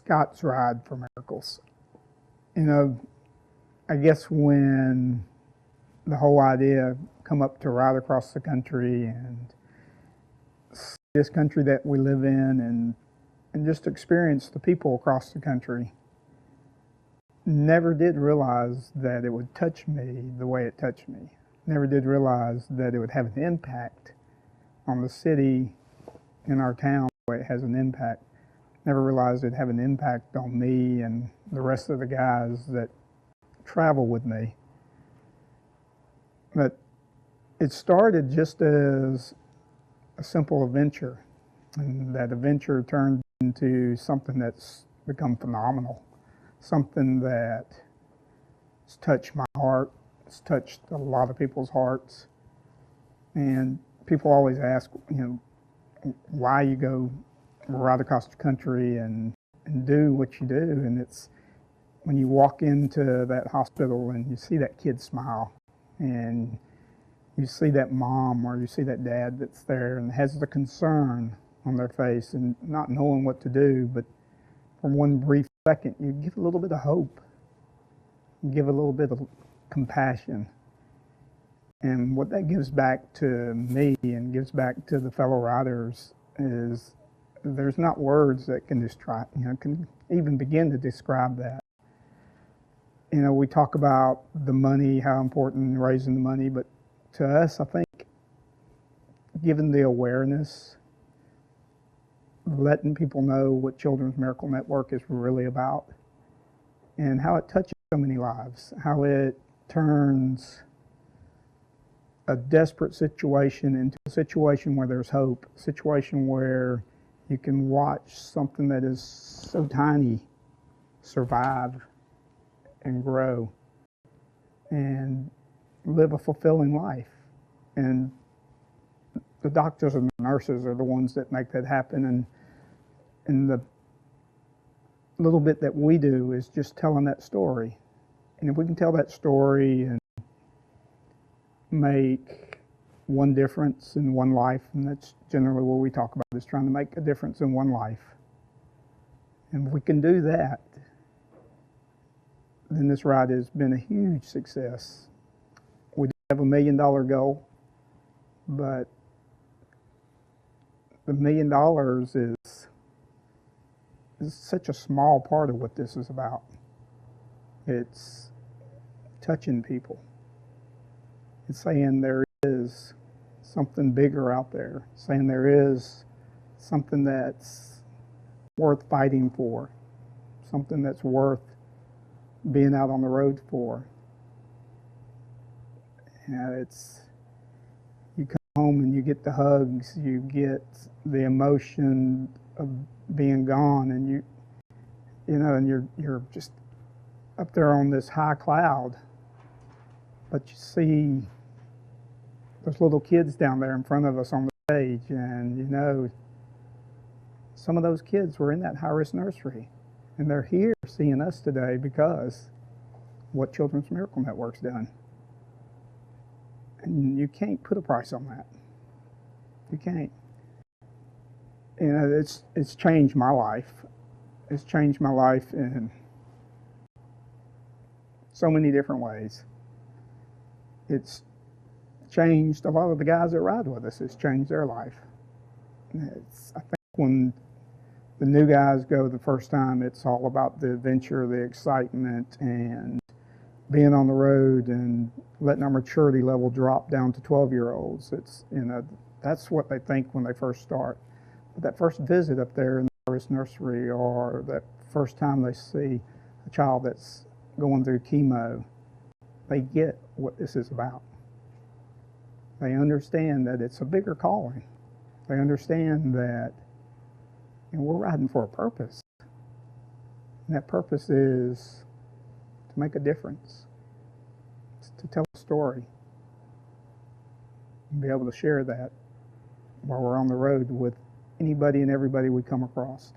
Scott's Ride for Miracles. You know, I guess when the whole idea come up to ride across the country and see this country that we live in and just experience the people across the country, never did realize that it would touch me the way it touched me. Never did realize that it would have an impact on the city in our town the way it has an impact. Never realized it'd have an impact on me and the rest of the guys that travel with me. But it started just as a simple adventure, and that adventure turned into something that's become phenomenal, something that has touched my heart, it's touched a lot of people's hearts. And people always ask, why you go right across the country and do what you do. And it's when you walk into that hospital and you see that kid smile, and you see that mom or you see that dad that's there and has the concern on their face and not knowing what to do, but for one brief second you give a little bit of hope, you give a little bit of compassion. And what that gives back to me and gives back to the fellow riders is there's not words that can can even begin to describe that. We talk about the money, how important raising the money, but to us, I think, given the awareness, letting people know what Children's Miracle Network is really about, and how it touches so many lives, how it turns a desperate situation into a situation where there's hope, a situation where you can watch something that is so tiny survive and grow and live a fulfilling life. And the doctors and the nurses are the ones that make that happen. And the little bit that we do is just telling that story. And if we can tell that story and make one difference in one life, and that's generally what we talk about, is trying to make a difference in one life. And if we can do that, then this ride has been a huge success. We do have $1 million goal, but the $1 million is such a small part of what this is about. It's touching people. It's saying there is something bigger out there, saying there is something that's worth fighting for, something that's worth being out on the road for. You come home and you get the hugs, you get the emotion of being gone, and you're just up there on this high cloud, but you see those little kids down there in front of us on the stage, and some of those kids were in that high-risk nursery, and they're here seeing us today because what Children's Miracle Network's done. And you can't put a price on that. You can't. It's changed my life. It's changed my life in so many different ways. It's changed a lot of the guys that ride with us. It's changed their life. I think when the new guys go the first time, it's all about the adventure, the excitement, and being on the road and letting our maturity level drop down to 12-year-olds. That's what they think when they first start. But that first visit up there in the high-risk nursery, or that first time they see a child that's going through chemo, they get what this is about. They understand that it's a bigger calling. They understand that we're riding for a purpose. And that purpose is to make a difference. It's to tell a story. And be able to share that while we're on the road with anybody and everybody we come across.